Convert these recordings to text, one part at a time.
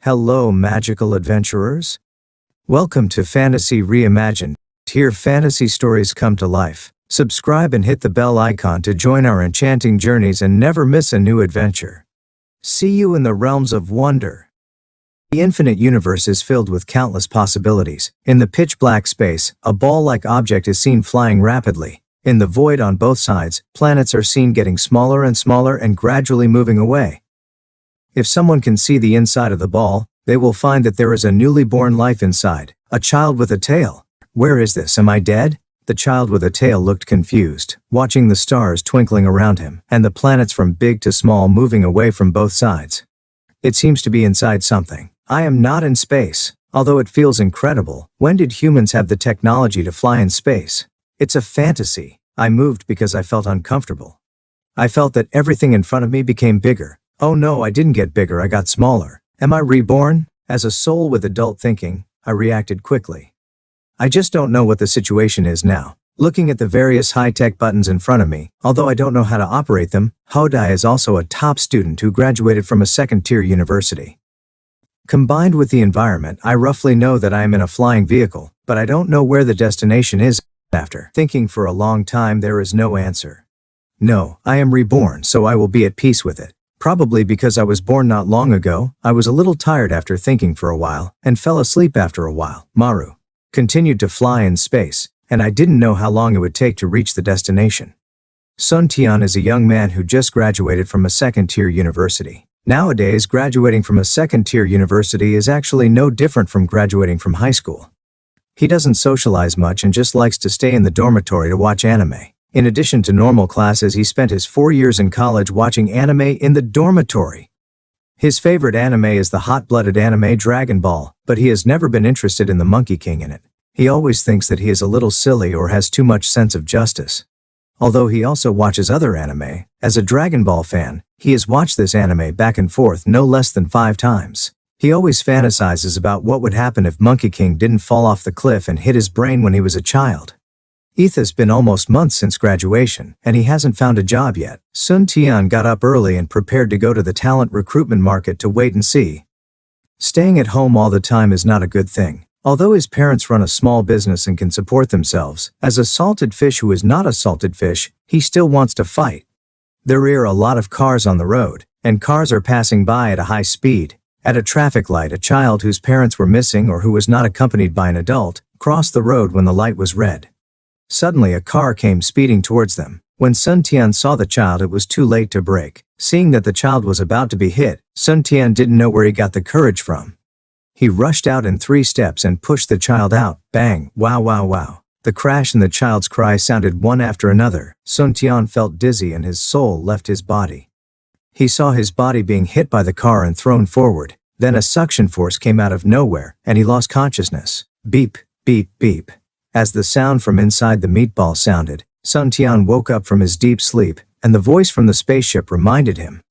Hello, magical adventurers. Welcome to Fantasy Reimagined. Here fantasy stories come to life. Subscribe and hit the bell icon to join our enchanting journeys and never miss a new adventure. See you in the realms of wonder. The infinite universe is filled with countless possibilities. In the pitch-black space, a ball-like object is seen flying rapidly. In the void on both sides, planets are seen getting smaller and gradually moving away. If someone can see the inside of the ball, they will find that there is a newly born life inside, a child with a tail. Where is this? Am I dead? The child with a tail looked confused, watching the stars twinkling around him, and the planets from big to small moving away from both sides. It seems to be inside something. I am not in space, although it feels incredible. When did humans have the technology to fly in space? It's a fantasy. I moved because I felt uncomfortable. I felt that everything in front of me became bigger. Oh no, I didn't get bigger, I got smaller. Am I reborn? As a soul with adult thinking, I reacted quickly. I just don't know what the situation is now. Looking at the various high-tech buttons in front of me, although I don't know how to operate them, Hodai is also a top student who graduated from a second-tier university. Combined with the environment, I roughly know that I am in a flying vehicle, but I don't know where the destination is. After thinking for a long time, there is no answer. No, I am reborn, so I will be at peace with it. Probably because I was born not long ago, I was a little tired after thinking for a while, and fell asleep after a while. Maru continued to fly in space, and I didn't know how long it would take to reach the destination. Sun Tian is a young man who just graduated from a second-tier university. Nowadays, graduating from a second-tier university is actually no different from graduating from high school. He doesn't socialize much and just likes to stay in the dormitory to watch anime. In addition to normal classes, he spent his 4 years in college watching anime in the dormitory. His favorite anime is the hot-blooded anime Dragon Ball, but he has never been interested in the Monkey King in it. He always thinks that he is a little silly or has too much sense of justice. Although he also watches other anime, as a Dragon Ball fan, he has watched this anime back and forth no less than 5 times. He always fantasizes about what would happen if Monkey King didn't fall off the cliff and hit his brain when he was a child. It's been almost months since graduation, and he hasn't found a job yet. Sun Tian got up early and prepared to go to the talent recruitment market to wait and see. Staying at home all the time is not a good thing. Although his parents run a small business and can support themselves, as a salted fish who is not a salted fish, he still wants to fight. There are a lot of cars on the road, and cars are passing by at a high speed. At a traffic light, a child whose parents were missing or who was not accompanied by an adult crossed the road when the light was red. Suddenly a car came speeding towards them. When Sun Tian saw the child, it was too late to brake. Seeing that the child was about to be hit, Sun Tian didn't know where he got the courage from. He rushed out in 3 steps and pushed the child out. Bang! Wow wow wow. The crash and the child's cry sounded one after another. Sun Tian felt dizzy and his soul left his body. He saw his body being hit by the car and thrown forward. Then a suction force came out of nowhere, and he lost consciousness. Beep, beep, beep. As the sound from inside the meatball sounded, Sun Tian woke up from his deep sleep, and the voice from the spaceship reminded him.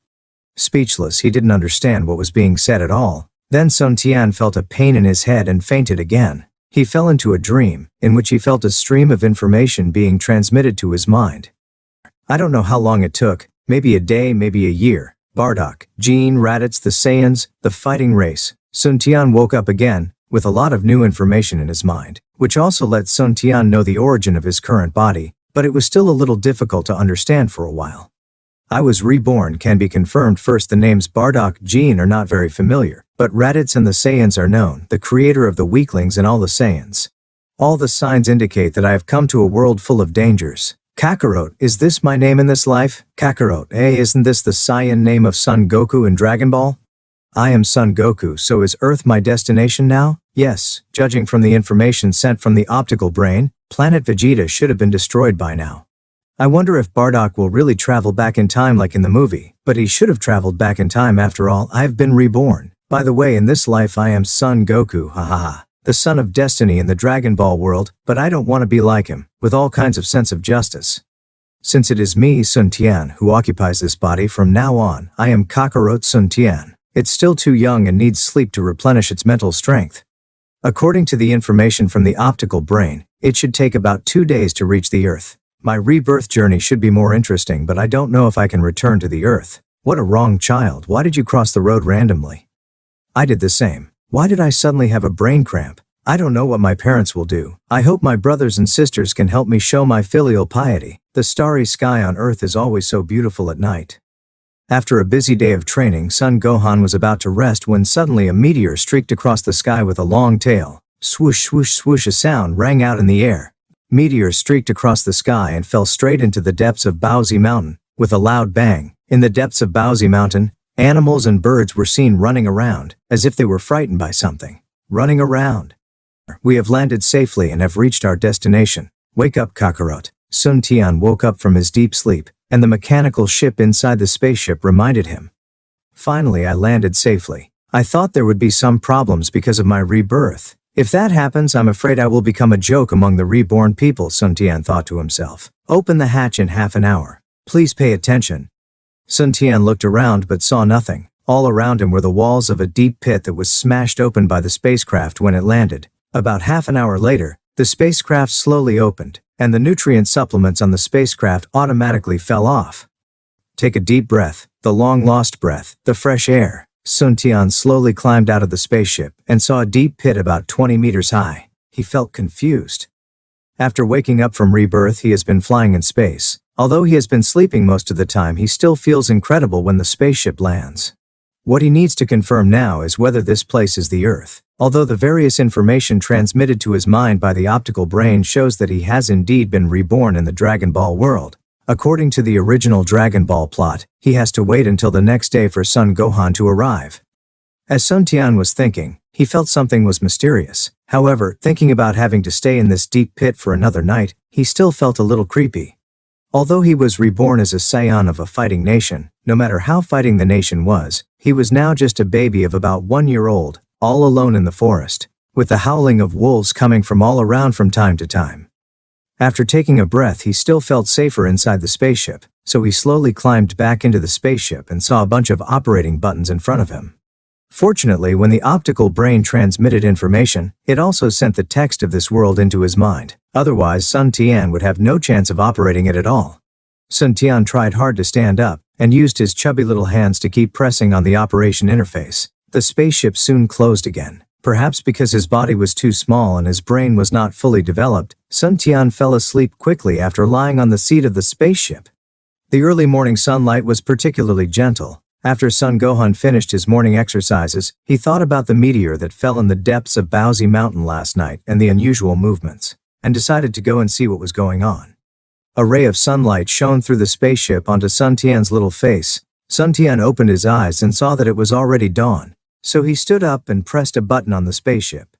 Speechless, he didn't understand what was being said at all. Then Sun Tian felt a pain in his head and fainted again. He fell into a dream, in which he felt a stream of information being transmitted to his mind. I don't know how long it took, maybe a day, maybe a year. Bardock, Jean, Raditz, the Saiyans, the fighting race. Sun Tian woke up again, with a lot of new information in his mind, which also let Sun Tian know the origin of his current body, but it was still a little difficult to understand for a while. I was reborn can be confirmed. First, the names Bardock, Jean are not very familiar, but Raditz and the Saiyans are known, the creator of the weaklings and all the Saiyans. All the signs indicate that I have come to a world full of dangers. Kakarot, is this my name in this life? Kakarot, isn't this the Saiyan name of Son Goku in Dragon Ball? I am Son Goku, so is Earth my destination now? Yes, judging from the information sent from the optical brain, planet Vegeta should have been destroyed by now. I wonder if Bardock will really travel back in time like in the movie, but he should have traveled back in time after all. I've been reborn. By the way, in this life I am Son Goku, hahaha, the son of destiny in the Dragon Ball world, but I don't want to be like him, with all kinds of sense of justice. Since it is me, Sun Tian, who occupies this body from now on, I am Kakarot Sun Tian. It's still too young and needs sleep to replenish its mental strength. According to the information from the optical brain, it should take about 2 days to reach the Earth. My rebirth journey should be more interesting, but I don't know if I can return to the Earth. What a wrong child. Why did you cross the road randomly? I did the same. Why did I suddenly have a brain cramp? I don't know what my parents will do. I hope my brothers and sisters can help me show my filial piety. The starry sky on Earth is always so beautiful at night. After a busy day of training, Son Gohan was about to rest when suddenly a meteor streaked across the sky with a long tail. Swoosh, swoosh, swoosh, a sound rang out in the air. Meteor streaked across the sky and fell straight into the depths of DragonBallZ Mountain. With a loud bang, in the depths of DragonBallZ Mountain, animals and birds were seen running around, as if they were frightened by something. Running around. We have landed safely and have reached our destination. Wake up, Kakarot. Sun Tian woke up from his deep sleep, and the mechanical ship inside the spaceship reminded him. Finally, I landed safely. I thought there would be some problems because of my rebirth. If that happens, I'm afraid I will become a joke among the reborn people, Sun Tian thought to himself. Open the hatch in half an hour. Please pay attention. Sun Tian looked around but saw nothing. All around him were the walls of a deep pit that was smashed open by the spacecraft when it landed. About half an hour later, the spacecraft slowly opened, and the nutrient supplements on the spacecraft automatically fell off. Take a deep breath, the long-lost breath, the fresh air. Sun Tian slowly climbed out of the spaceship and saw a deep pit about 20 meters high. He felt confused. After waking up from rebirth, he has been flying in space. Although he has been sleeping most of the time, he still feels incredible when the spaceship lands. What he needs to confirm now is whether this place is the Earth. Although the various information transmitted to his mind by the optical brain shows that he has indeed been reborn in the Dragon Ball world. According to the original Dragon Ball plot, he has to wait until the next day for Son Gohan to arrive. As Sun Tian was thinking, he felt something was mysterious. However, thinking about having to stay in this deep pit for another night, he still felt a little creepy. Although he was reborn as a scion of a fighting nation, no matter how fighting the nation was, he was now just a baby of about 1 year old, all alone in the forest, with the howling of wolves coming from all around from time to time. After taking a breath, he still felt safer inside the spaceship, so he slowly climbed back into the spaceship and saw a bunch of operating buttons in front of him. Fortunately, when the optical brain transmitted information, it also sent the text of this world into his mind. Otherwise, Sun Tian would have no chance of operating it at all. Sun Tian tried hard to stand up and used his chubby little hands to keep pressing on the operation interface. The spaceship soon closed again. Perhaps because his body was too small and his brain was not fully developed, Sun Tian fell asleep quickly after lying on the seat of the spaceship. The early morning sunlight was particularly gentle. After Son Gohan finished his morning exercises, he thought about the meteor that fell in the depths of DragonBallZ Mountain last night and the unusual movements, and decided to go and see what was going on. A ray of sunlight shone through the spaceship onto Sun Tian's little face. Sun Tian opened his eyes and saw that it was already dawn. So he stood up and pressed a button on the spaceship.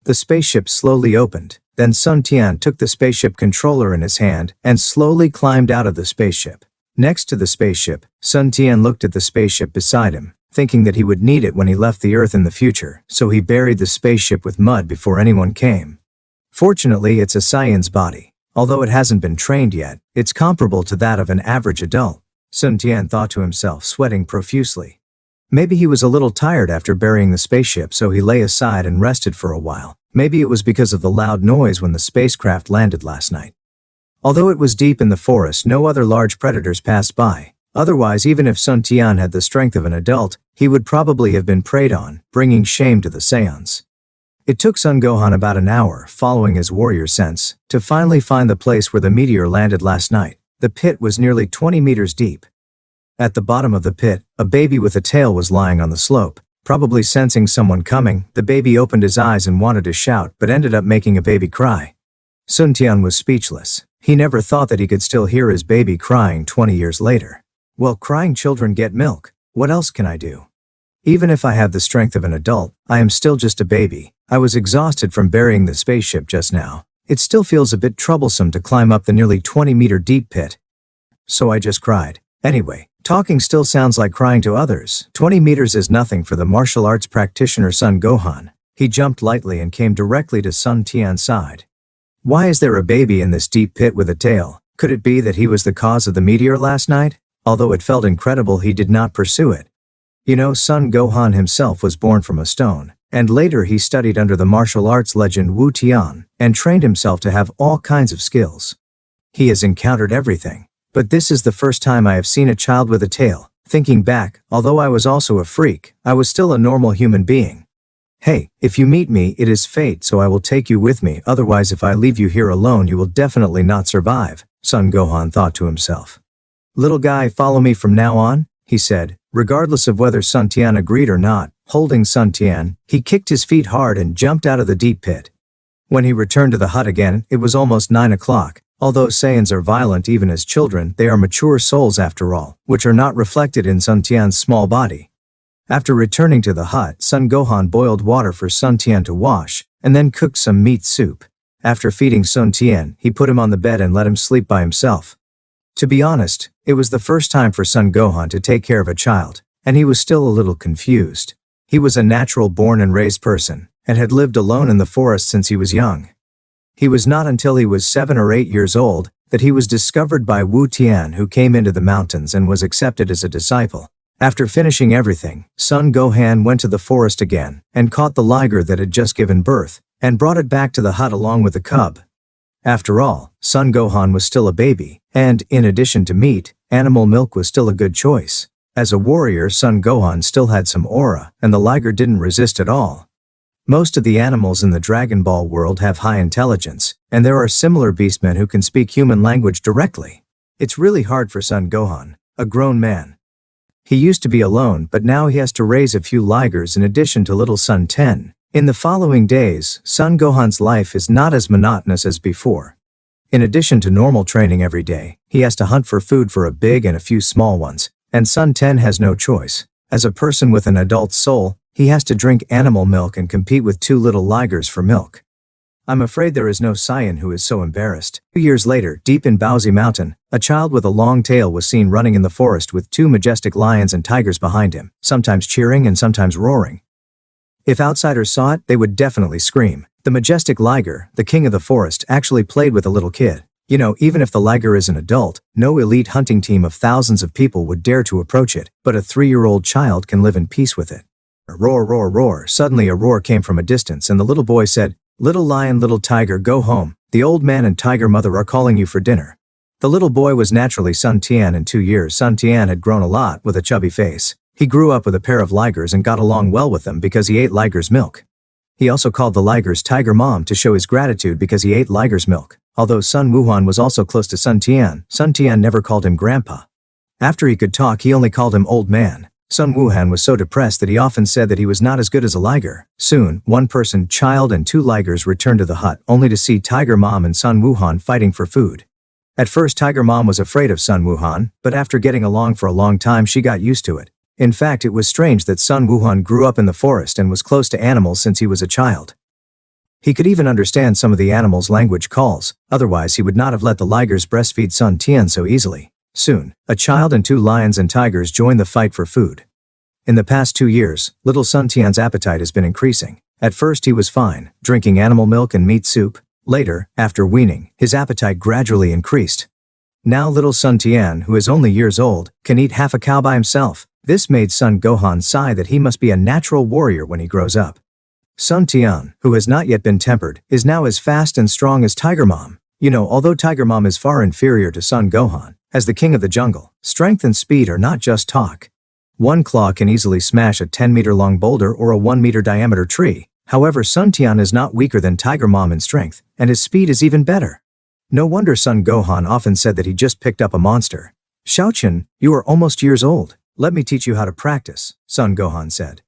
The spaceship slowly opened. Then Sun Tian took the spaceship controller in his hand and slowly climbed out of the spaceship. Next to the spaceship, Sun Tian looked at the spaceship beside him, thinking that he would need it when he left the Earth in the future, so he buried the spaceship with mud before anyone came. Fortunately, it's a Saiyan's body. Although it hasn't been trained yet, it's comparable to that of an average adult. Sun Tian thought to himself, sweating profusely. Maybe he was a little tired after burying the spaceship, so he lay aside and rested for a while. Maybe it was because of the loud noise when the spacecraft landed last night. Although it was deep in the forest, no other large predators passed by. Otherwise, even if Sun Tian had the strength of an adult, he would probably have been preyed on, bringing shame to the Saiyans. It took Son Gohan about an hour, following his warrior sense, to finally find the place where the meteor landed last night. The pit was nearly 20 meters deep. At the bottom of the pit, a baby with a tail was lying on the slope. Probably sensing someone coming, the baby opened his eyes and wanted to shout, but ended up making a baby cry. Sun Tian was speechless. He never thought that he could still hear his baby crying 20 years later. Well, crying children get milk. What else can I do? Even if I have the strength of an adult, I am still just a baby. I was exhausted from burying the spaceship just now. It still feels a bit troublesome to climb up the nearly 20-meter deep pit. So I just cried. Anyway, talking still sounds like crying to others. 20 meters is nothing for the martial arts practitioner Son Gohan. He jumped lightly and came directly to Sun Tian's side. Why is there a baby in this deep pit with a tail? Could it be that he was the cause of the meteor last night? Although it felt incredible, he did not pursue it. You know, Son Gohan himself was born from a stone, and later he studied under the martial arts legend Wu Tian, and trained himself to have all kinds of skills. He has encountered everything. But this is the first time I have seen a child with a tail. Thinking back, although I was also a freak, I was still a normal human being. Hey, if you meet me, it is fate, so I will take you with me, otherwise if I leave you here alone you will definitely not survive, Son Gohan thought to himself. Little guy, follow me from now on, he said, regardless of whether Sun Tian agreed or not. Holding Sun Tian, he kicked his feet hard and jumped out of the deep pit. When he returned to the hut again, it was almost 9 o'clock. Although Saiyans are violent even as children, they are mature souls after all, which are not reflected in Sun Tian's small body. After returning to the hut, Son Gohan boiled water for Sun Tian to wash, and then cooked some meat soup. After feeding Sun Tian, he put him on the bed and let him sleep by himself. To be honest, it was the first time for Son Gohan to take care of a child, and he was still a little confused. He was a natural born and raised person, and had lived alone in the forest since he was young. He was not until he was 7 or 8 years old that he was discovered by Wu Tian, who came into the mountains and was accepted as a disciple. After finishing everything, Son Gohan went to the forest again and caught the liger that had just given birth and brought it back to the hut along with the cub. After all, Son Gohan was still a baby, and, in addition to meat, animal milk was still a good choice. As a warrior, Son Gohan still had some aura, and the liger didn't resist at all. Most of the animals in the Dragon Ball world have high intelligence, and there are similar beastmen who can speak human language directly. It's really hard for Son Gohan, a grown man. He used to be alone, but now he has to raise a few ligers in addition to little Son Ten. In the following days, Son Gohan's life is not as monotonous as before. In addition to normal training every day, he has to hunt for food for a big and a few small ones, and Son Ten has no choice. As a person with an adult soul, he has to drink animal milk and compete with 2 little ligers for milk. I'm afraid there is no Saiyan who is so embarrassed. 2 years later, deep in DragonBallZ Mountain, a child with a long tail was seen running in the forest with 2 majestic lions and tigers behind him, sometimes cheering and sometimes roaring. If outsiders saw it, they would definitely scream. The majestic liger, the king of the forest, actually played with a little kid. You know, even if the liger is an adult, no elite hunting team of thousands of people would dare to approach it, but a 3-year-old child can live in peace with it. Roar, roar, roar. Suddenly a roar came from a distance and the little boy said, "Little lion, little tiger, go home. The old man and tiger mother are calling you for dinner." The little boy was naturally Sun Tian. In 2 years, Sun Tian had grown a lot with a chubby face. He grew up with a pair of ligers and got along well with them because he ate liger's milk. He also called the ligers Tiger Mom to show his gratitude because he ate liger's milk. Although Sun Wuhan was also close to Sun Tian never called him Grandpa. After he could talk, he only called him Old Man. Sun Wuhan was so depressed that he often said that he was not as good as a liger. Soon, one person, child and 2 ligers returned to the hut, only to see Tiger Mom and Sun Wuhan fighting for food. At first, Tiger Mom was afraid of Sun Wuhan, but after getting along for a long time she got used to it. In fact, it was strange that Sun Wuhan grew up in the forest and was close to animals since he was a child. He could even understand some of the animals' language calls, otherwise he would not have let the ligers breastfeed Sun Tian so easily. Soon, a child and 2 lions and tigers joined the fight for food. In the past 2 years, little Sun Tian's appetite has been increasing. At first he was fine, drinking animal milk and meat soup. Later, after weaning, his appetite gradually increased. Now little Sun Tian, who is only years old, can eat half a cow by himself. This made Son Gohan sigh that he must be a natural warrior when he grows up. Sun Tian, who has not yet been tempered, is now as fast and strong as Tiger Mom. You know, although Tiger Mom is far inferior to Son Gohan, as the king of the jungle, strength and speed are not just talk. One claw can easily smash a 10-meter-long boulder or a 1-meter diameter tree. However, Sun Tian is not weaker than Tiger Mom in strength, and his speed is even better. No wonder Son Gohan often said that he just picked up a monster. "Xiaoqian, you are almost years old. Let me teach you how to practice," Son Gohan said.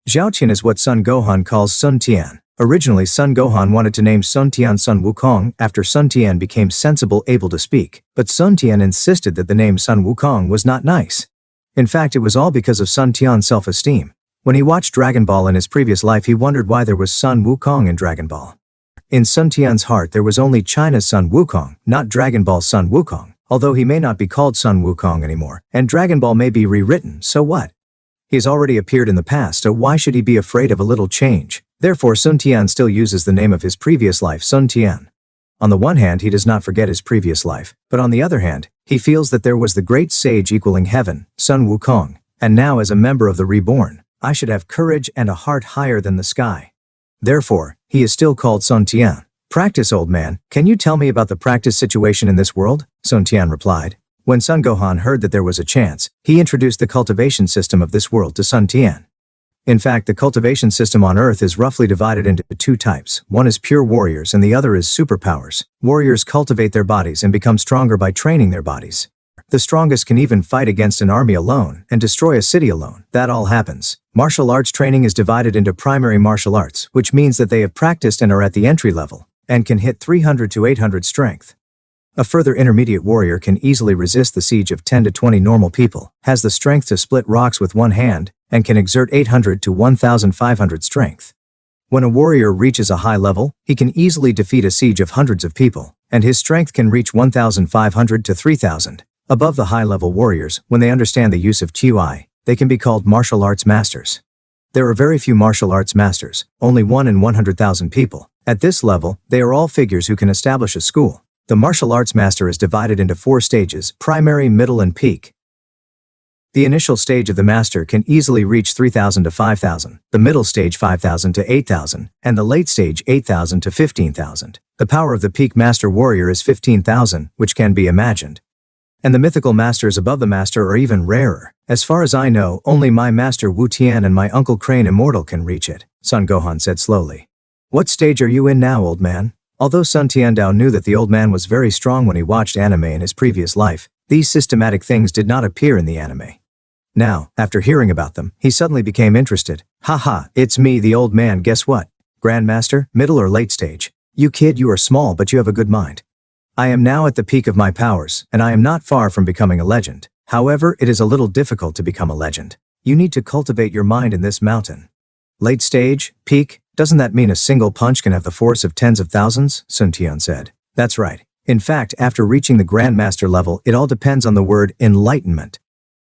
Xiaoqian is what Son Gohan calls Sun Tian. Originally, Son Gohan wanted to name Sun Tian Sun Wukong after Sun Tian became sensible, able to speak, but Sun Tian insisted that the name Sun Wukong was not nice. In fact, it was all because of Sun Tian's self-esteem. When he watched Dragon Ball in his previous life, he wondered why there was Sun Wukong in Dragon Ball. In Sun Tian's heart, there was only China's Sun Wukong, not Dragon Ball's Sun Wukong. Although he may not be called Sun Wukong anymore, and Dragon Ball may be rewritten, so what? He has already appeared in the past, so why should he be afraid of a little change? Therefore, Sun Tian still uses the name of his previous life, Sun Tian. On the one hand, he does not forget his previous life, but on the other hand, he feels that there was the great sage equaling heaven, Sun Wukong, and now as a member of the Reborn, I should have courage and a heart higher than the sky. Therefore, he is still called Sun Tian. "Practice, old man. Can you tell me about the practice situation in this world?" Sun Tian replied. When Sun Gohan heard that there was a chance, he introduced the cultivation system of this world to Sun Tian. In fact, the cultivation system on Earth is roughly divided into two types. One is pure warriors and the other is superpowers. Warriors cultivate their bodies and become stronger by training their bodies. The strongest can even fight against an army alone and destroy a city alone. That all happens. Martial arts training is divided into primary martial arts, which means that they have practiced and are at the entry level, and can hit 300 to 800 strength. A further intermediate warrior can easily resist the siege of 10 to 20 normal people, has the strength to split rocks with one hand, and can exert 800 to 1,500 strength. When a warrior reaches a high level, he can easily defeat a siege of hundreds of people, and his strength can reach 1,500 to 3,000. Above the high-level warriors, when they understand the use of QI, they can be called martial arts masters. There are very few martial arts masters, only 1 in 100,000 people. At this level, they are all figures who can establish a school. The martial arts master is divided into 4 stages: primary, middle, and peak. The initial stage of the master can easily reach 3,000 to 5,000, the middle stage 5,000 to 8,000, and the late stage 8,000 to 15,000. The power of the peak master warrior is 15,000, which can be imagined. And the mythical masters above the master are even rarer. As far as I know, only my master Wu Tian and my uncle Crane Immortal can reach it, Sun Gohan said slowly. What stage are you in now, old man? Although Sun Tiandao knew that the old man was very strong when he watched anime in his previous life, these systematic things did not appear in the anime. Now, after hearing about them, he suddenly became interested. Haha, it's me, the old man, guess what? Grandmaster, middle or late stage? You kid, you are small but you have a good mind. I am now at the peak of my powers, and I am not far from becoming a legend. However, it is a little difficult to become a legend. You need to cultivate your mind in this mountain. Late stage, peak, doesn't that mean a single punch can have the force of tens of thousands? Sun Tian said. That's right. In fact, after reaching the Grandmaster level, it all depends on the word enlightenment.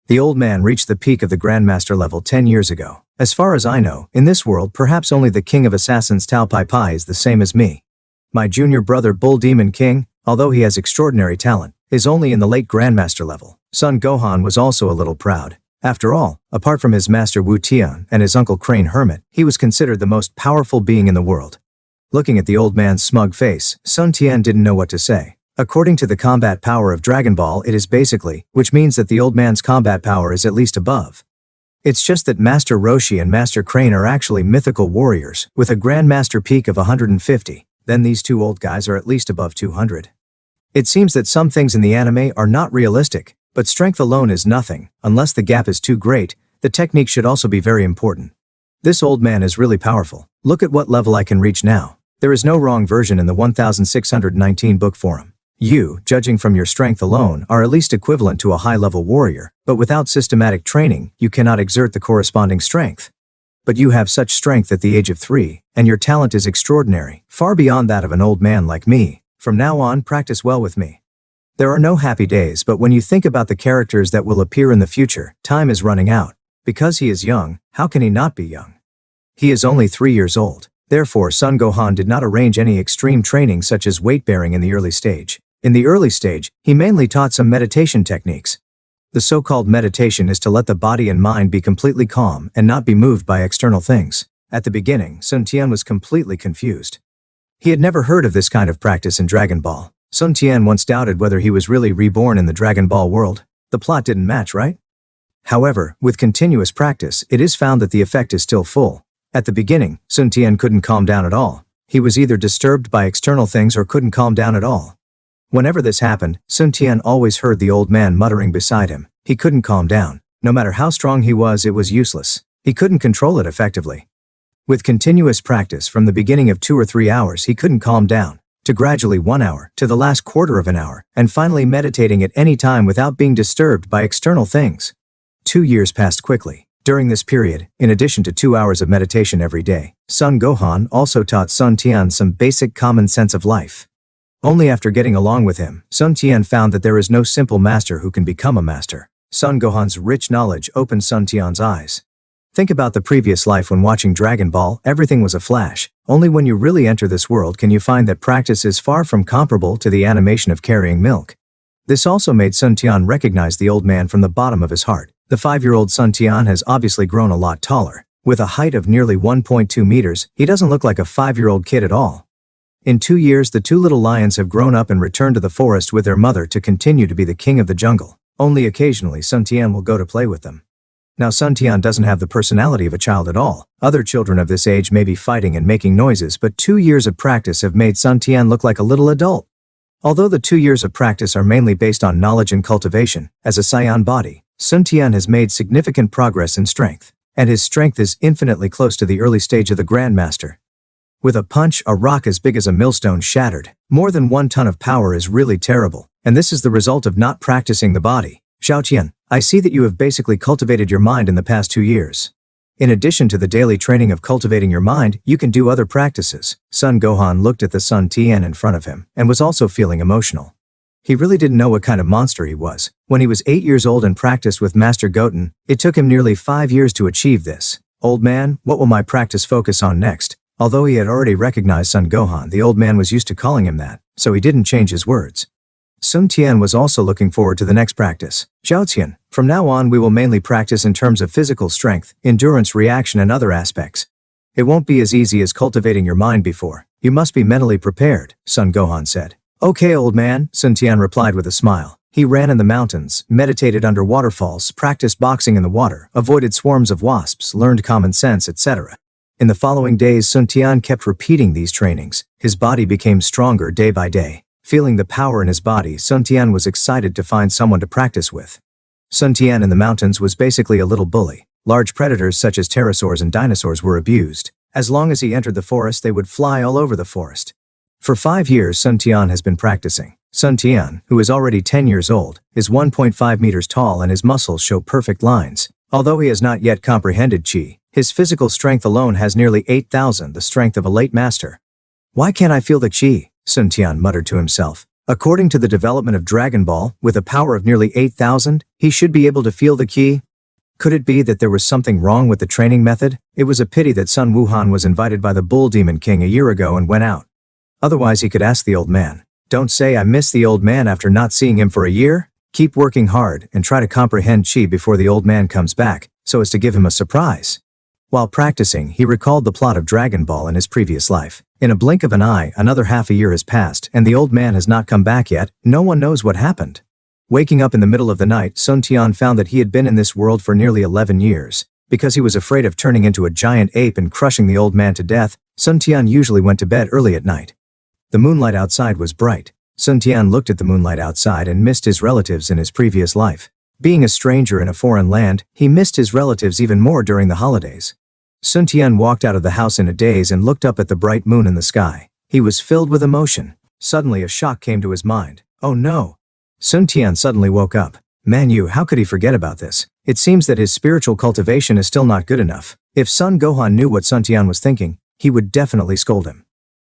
The old man reached the peak of the Grandmaster level 10 years ago. As far as I know, in this world perhaps only the king of assassins Tao Pai Pai is the same as me. My junior brother Bull Demon King, although he has extraordinary talent, is only in the late Grandmaster level. Son Gohan was also a little proud. After all, apart from his master Wu Tian and his uncle Crane Hermit, he was considered the most powerful being in the world. Looking at the old man's smug face, Sun Tian didn't know what to say. According to the combat power of Dragon Ball, it is basically, which means that the old man's combat power is at least above. It's just that Master Roshi and Master Crane are actually mythical warriors, with a Grandmaster peak of 150, then these two old guys are at least above 200. It seems that some things in the anime are not realistic, but strength alone is nothing. Unless the gap is too great, the technique should also be very important. This old man is really powerful. Look at what level I can reach now. There is no wrong version in the 1619 book forum. You, judging from your strength alone, are at least equivalent to a high-level warrior, but without systematic training, you cannot exert the corresponding strength. But you have such strength at the age of 3, and your talent is extraordinary, far beyond that of an old man like me. From now on, practice well with me. There are no happy days, but when you think about the characters that will appear in the future, time is running out. Because he is young, how can he not be young? He is only 3 years old. Therefore, Son Gohan did not arrange any extreme training such as weight-bearing in the early stage. In the early stage, he mainly taught some meditation techniques. The so-called meditation is to let the body and mind be completely calm and not be moved by external things. At the beginning, Sun Tian was completely confused. He had never heard of this kind of practice in Dragon Ball. Sun Tian once doubted whether he was really reborn in the Dragon Ball world. The plot didn't match, right? However, with continuous practice, it is found that the effect is still full. At the beginning, Sun Tian couldn't calm down at all. He was either disturbed by external things or couldn't calm down at all. Whenever this happened, Sun Tian always heard the old man muttering beside him. He couldn't calm down. No matter how strong he was, it was useless. He couldn't control it effectively. With continuous practice from the beginning of 2 or 3 hours, he couldn't calm down, to gradually 1 hour, to the last quarter of an hour, and finally meditating at any time without being disturbed by external things. 2 years passed quickly. During this period, in addition to 2 hours of meditation every day, Son Gohan also taught Sun Tian some basic common sense of life. Only after getting along with him, Sun Tian found that there is no simple master who can become a master. Son Gohan's rich knowledge opened Sun Tian's eyes. Think about the previous life when watching Dragon Ball, everything was a flash. Only when you really enter this world can you find that practice is far from comparable to the animation of carrying milk. This also made Sun Tian recognize the old man from the bottom of his heart. The 5-year-old Sun Tian has obviously grown a lot taller. With a height of nearly 1.2 meters, he doesn't look like a 5-year-old kid at all. In 2 years, the two little lions have grown up and returned to the forest with their mother to continue to be the king of the jungle. Only occasionally Sun Tian will go to play with them. Now Sun Tian doesn't have the personality of a child at all. Other children of this age may be fighting and making noises, but 2 years of practice have made Sun Tian look like a little adult. Although the 2 years of practice are mainly based on knowledge and cultivation, as a Saiyan body, Sun Tian has made significant progress in strength, and his strength is infinitely close to the early stage of the Grandmaster. With a punch, a rock as big as a millstone shattered. More than 1 ton of power is really terrible, and this is the result of not practicing the body. Xiaoqian, I see that you have basically cultivated your mind in the past 2 years. In addition to the daily training of cultivating your mind, you can do other practices. Son Gohan looked at the Sun Tian in front of him, and was also feeling emotional. He really didn't know what kind of monster he was. When he was 8 years old and practiced with Master Goten, it took him nearly 5 years to achieve this. Old man, what will my practice focus on next? Although he had already recognized Son Gohan, the old man was used to calling him that, so he didn't change his words. Sun Tian was also looking forward to the next practice. Xiaoqian, from now on we will mainly practice in terms of physical strength, endurance, reaction and other aspects. It won't be as easy as cultivating your mind before. You must be mentally prepared, Son Gohan said. Okay old man, Sun Tian replied with a smile. He ran in the mountains, meditated under waterfalls, practiced boxing in the water, avoided swarms of wasps, learned common sense, etc. In the following days Sun Tian kept repeating these trainings. His body became stronger day by day. Feeling the power in his body, Sun Tian was excited to find someone to practice with. Sun Tian in the mountains was basically a little bully. Large predators such as pterosaurs and dinosaurs were abused. As long as he entered the forest, they would fly all over the forest. For 5 years Sun Tian has been practicing. Sun Tian, who is already 10 years old, is 1.5 meters tall and his muscles show perfect lines. Although he has not yet comprehended Qi, his physical strength alone has nearly 8,000, the strength of a late master. Why can't I feel the Qi? Sun Tian muttered to himself. According to the development of Dragon Ball, with a power of nearly 8,000, he should be able to feel the Qi. Could it be that there was something wrong with the training method? It was a pity that Sun Wuhan was invited by the Bull Demon King a year ago and went out. Otherwise he could ask the old man. Don't say I miss the old man after not seeing him for a year. Keep working hard and try to comprehend Qi before the old man comes back, so as to give him a surprise. While practicing, he recalled the plot of Dragon Ball in his previous life. In a blink of an eye, another half a year has passed, and the old man has not come back yet. No one knows what happened. Waking up in the middle of the night, Sun Tian found that he had been in this world for nearly 11 years. Because he was afraid of turning into a giant ape and crushing the old man to death, Sun Tian usually went to bed early at night. The moonlight outside was bright. Sun Tian looked at the moonlight outside and missed his relatives in his previous life. Being a stranger in a foreign land, he missed his relatives even more during the holidays. Sun Tian walked out of the house in a daze and looked up at the bright moon in the sky. He was filled with emotion. Suddenly a shock came to his mind. Oh no! Sun Tian suddenly woke up. How could he forget about this? It seems that his spiritual cultivation is still not good enough. If Son Gohan knew what Sun Tian was thinking, he would definitely scold him.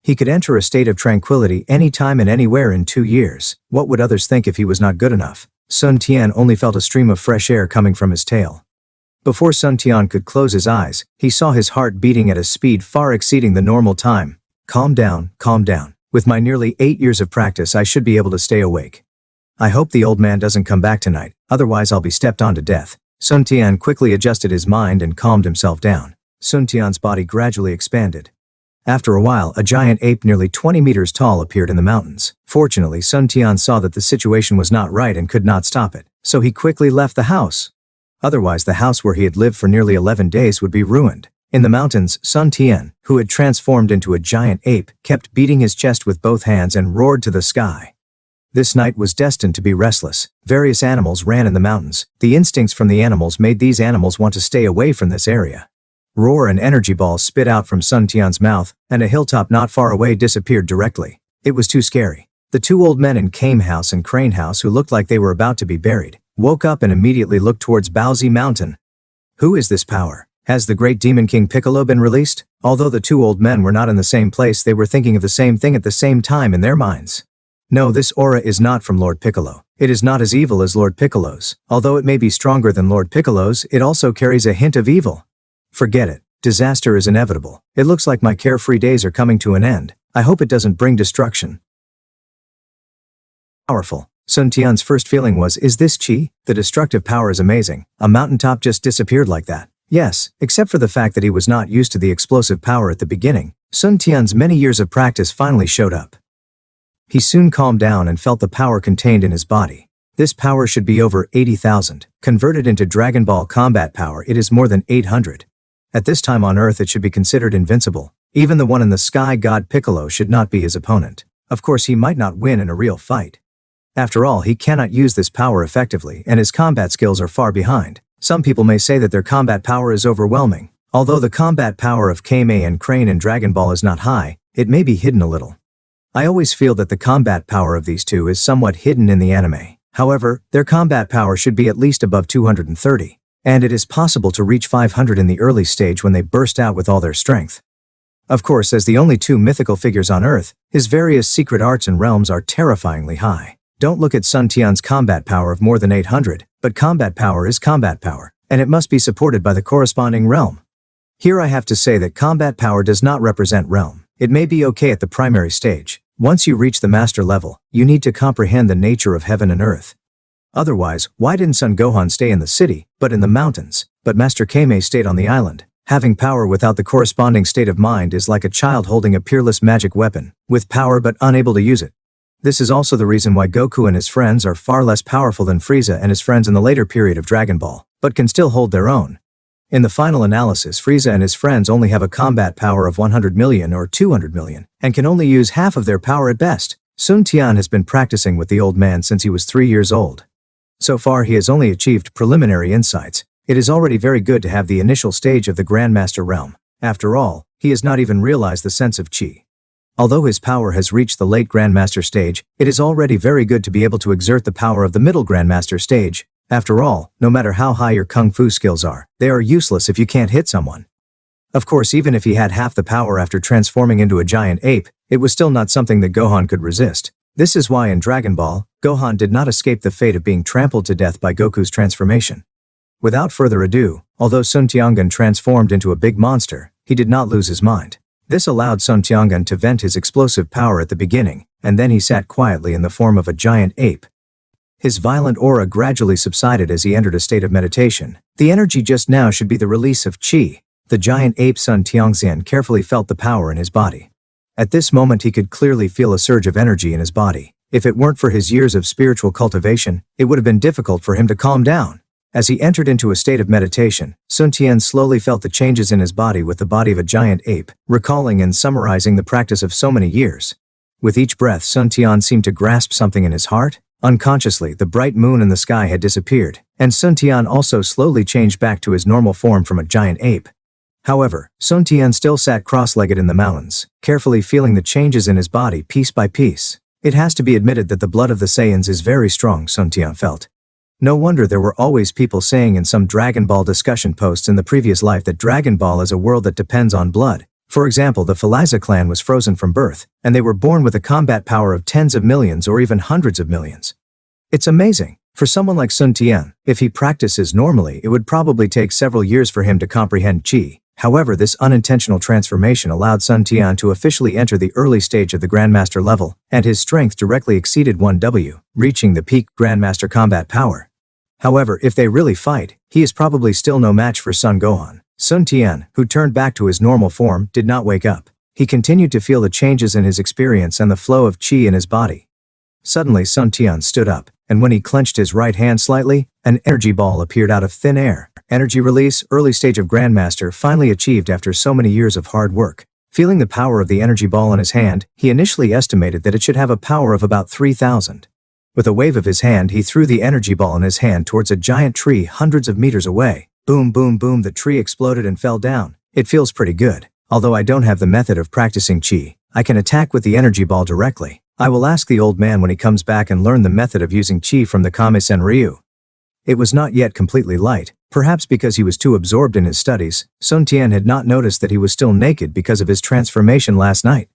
He could enter a state of tranquility anytime and anywhere in 2 years. What would others think if he was not good enough? Sun Tian only felt a stream of fresh air coming from his tail. Before Sun Tian could close his eyes, he saw his heart beating at a speed far exceeding the normal time. Calm down, calm down. With my nearly 8 years of practice, I should be able to stay awake. I hope the old man doesn't come back tonight, otherwise I'll be stepped on to death. Sun Tian quickly adjusted his mind and calmed himself down. Sun Tian's body gradually expanded. After a while, a giant ape nearly 20 meters tall appeared in the mountains. Fortunately, Sun Tian saw that the situation was not right and could not stop it, so he quickly left the house. Otherwise, the house where he had lived for nearly 11 days would be ruined. In the mountains, Sun Tian, who had transformed into a giant ape, kept beating his chest with both hands and roared to the sky. This night was destined to be restless. Various animals ran in the mountains. The instincts from the animals made these animals want to stay away from this area. Roar and energy balls spit out from Sun Tian's mouth, and a hilltop not far away disappeared directly. It was too scary. The two old men in Kame House and Crane House, who looked like they were about to be buried, woke up and immediately looked towards DragonBallZ Mountain. Who is this power? Has the great Demon King Piccolo been released? Although the two old men were not in the same place, they were thinking of the same thing at the same time in their minds. No, this aura is not from Lord Piccolo. It is not as evil as Lord Piccolo's. Although it may be stronger than Lord Piccolo's, it also carries a hint of evil. Forget it. Disaster is inevitable. It looks like my carefree days are coming to an end. I hope it doesn't bring destruction. Powerful. Sun Tian's first feeling was, is this Qi? The destructive power is amazing. A mountaintop just disappeared like that. Yes, except for the fact that he was not used to the explosive power at the beginning. Sun Tian's many years of practice finally showed up. He soon calmed down and felt the power contained in his body. This power should be over 80,000. Converted into Dragon Ball combat power, it is more than 800. At this time on Earth, it should be considered invincible. Even the one in the sky, God Piccolo, should not be his opponent. Of course, he might not win in a real fight. After all, he cannot use this power effectively, and his combat skills are far behind. Some people may say that their combat power is overwhelming. Although the combat power of Kamehameha and Crane in Dragon Ball is not high, it may be hidden a little. I always feel that the combat power of these two is somewhat hidden in the anime. However, their combat power should be at least above 230, and it is possible to reach 500 in the early stage when they burst out with all their strength. Of course, as the only two mythical figures on Earth, his various secret arts and realms are terrifyingly high. Don't look at Sun Tian's combat power of more than 800, but combat power is combat power, and it must be supported by the corresponding realm. Here I have to say that combat power does not represent realm. It may be okay at the primary stage. Once you reach the master level, you need to comprehend the nature of heaven and earth. Otherwise, why didn't Son Gohan stay in the city, but in the mountains? But Master Kame stayed on the island. Having power without the corresponding state of mind is like a child holding a peerless magic weapon, with power but unable to use it. This is also the reason why Goku and his friends are far less powerful than Frieza and his friends in the later period of Dragon Ball, but can still hold their own. In the final analysis, Frieza and his friends only have a combat power of 100 million or 200 million, and can only use half of their power at best. Sun Tian has been practicing with the old man since he was 3 years old. So far he has only achieved preliminary insights. It is already very good to have the initial stage of the Grandmaster realm. After all, he has not even realized the sense of chi. Although his power has reached the late Grandmaster stage, it is already very good to be able to exert the power of the middle Grandmaster stage. After all, no matter how high your kung fu skills are, they are useless if you can't hit someone. Of course, even if he had half the power after transforming into a giant ape, it was still not something that Gohan could resist. This is why in Dragon Ball, Gohan did not escape the fate of being trampled to death by Goku's transformation. Without further ado, although Sun Tiangan transformed into a big monster, he did not lose his mind. This allowed Sun Tiangan to vent his explosive power at the beginning, and then he sat quietly in the form of a giant ape. His violent aura gradually subsided as he entered a state of meditation. The energy just now should be the release of chi. The giant ape Sun Tianxian carefully felt the power in his body. At this moment he could clearly feel a surge of energy in his body. If it weren't for his years of spiritual cultivation, it would have been difficult for him to calm down. As he entered into a state of meditation, Sun Tian slowly felt the changes in his body with the body of a giant ape, recalling and summarizing the practice of so many years. With each breath, Sun Tian seemed to grasp something in his heart. Unconsciously, the bright moon in the sky had disappeared, and Sun Tian also slowly changed back to his normal form from a giant ape. However, Sun Tian still sat cross-legged in the mountains, carefully feeling the changes in his body piece by piece. It has to be admitted that the blood of the Saiyans is very strong, Sun Tian felt. No wonder there were always people saying in some Dragon Ball discussion posts in the previous life that Dragon Ball is a world that depends on blood. For example, the Faliza clan was frozen from birth, and they were born with a combat power of tens of millions or even hundreds of millions. It's amazing. For someone like Sun Tian, if he practices normally, it would probably take several years for him to comprehend chi. However, this unintentional transformation allowed Sun Tian to officially enter the early stage of the Grandmaster level, and his strength directly exceeded 1W, reaching the peak Grandmaster combat power. However, if they really fight, he is probably still no match for Son Gohan. Sun Tian, who turned back to his normal form, did not wake up. He continued to feel the changes in his experience and the flow of chi in his body. Suddenly Sun Tian stood up, and when he clenched his right hand slightly, an energy ball appeared out of thin air. Energy release, early stage of Grandmaster, finally achieved after so many years of hard work. Feeling the power of the energy ball in his hand, he initially estimated that it should have a power of about 3,000. With a wave of his hand, he threw the energy ball in his hand towards a giant tree hundreds of meters away. Boom, boom, boom, the tree exploded and fell down. It feels pretty good. Although I don't have the method of practicing chi, I can attack with the energy ball directly. I will ask the old man when he comes back and learn the method of using chi from the Kame-sen Ryu. It was not yet completely light, perhaps because he was too absorbed in his studies. Sun Tian had not noticed that he was still naked because of his transformation last night.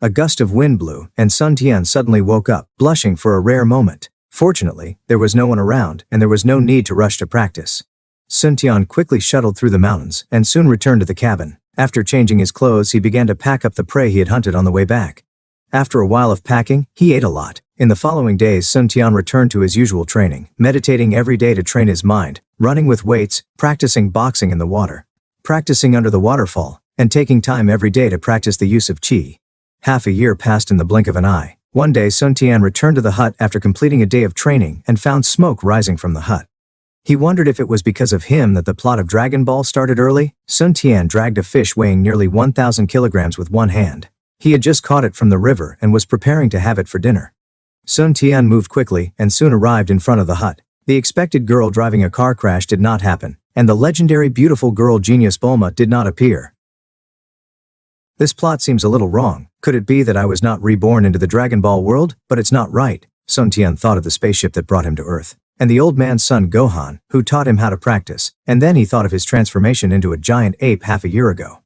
A gust of wind blew, and Sun Tian suddenly woke up, blushing for a rare moment. Fortunately, there was no one around, and there was no need to rush to practice. Sun Tian quickly shuttled through the mountains, and soon returned to the cabin. After changing his clothes, he began to pack up the prey he had hunted on the way back. After a while of packing, he ate a lot. In the following days, Sun Tian returned to his usual training, meditating every day to train his mind, running with weights, practicing boxing in the water, practicing under the waterfall, and taking time every day to practice the use of qi. Half a year passed in the blink of an eye. One day Sun Tian returned to the hut after completing a day of training and found smoke rising from the hut. He wondered if it was because of him that the plot of Dragon Ball started early. Sun Tian dragged a fish weighing nearly 1,000 kilograms with one hand. He had just caught it from the river and was preparing to have it for dinner. Sun Tian moved quickly and soon arrived in front of the hut. The expected girl driving a car crash did not happen, and the legendary beautiful girl genius Bulma did not appear. This plot seems a little wrong. Could it be that I was not reborn into the Dragon Ball world? But it's not right. Sun Tian thought of the spaceship that brought him to Earth, and the old man's son Gohan, who taught him how to practice, and then he thought of his transformation into a giant ape half a year ago.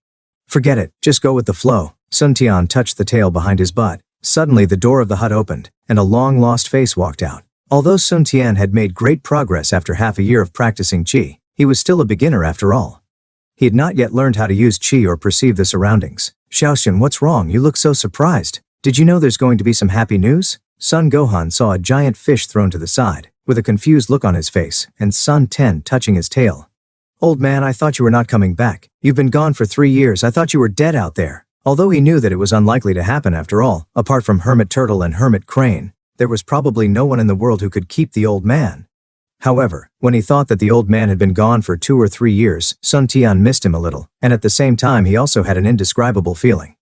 Forget it, just go with the flow. Sun Tian touched the tail behind his butt. Suddenly the door of the hut opened, and a long-lost face walked out. Although Sun Tian had made great progress after half a year of practicing qi, he was still a beginner after all. He had not yet learned how to use qi or perceive the surroundings. Xiaoxian, what's wrong? You look so surprised. Did you know there's going to be some happy news? Son Gohan saw a giant fish thrown to the side, with a confused look on his face, and Sun Ten touching his tail. Old man, I thought you were not coming back. You've been gone for 3 years. I thought you were dead out there. Although he knew that it was unlikely to happen after all, apart from Hermit Turtle and Hermit Crane, there was probably no one in the world who could keep the old man. However, when he thought that the old man had been gone for 2 or 3 years, Sun Tian missed him a little, and at the same time he also had an indescribable feeling.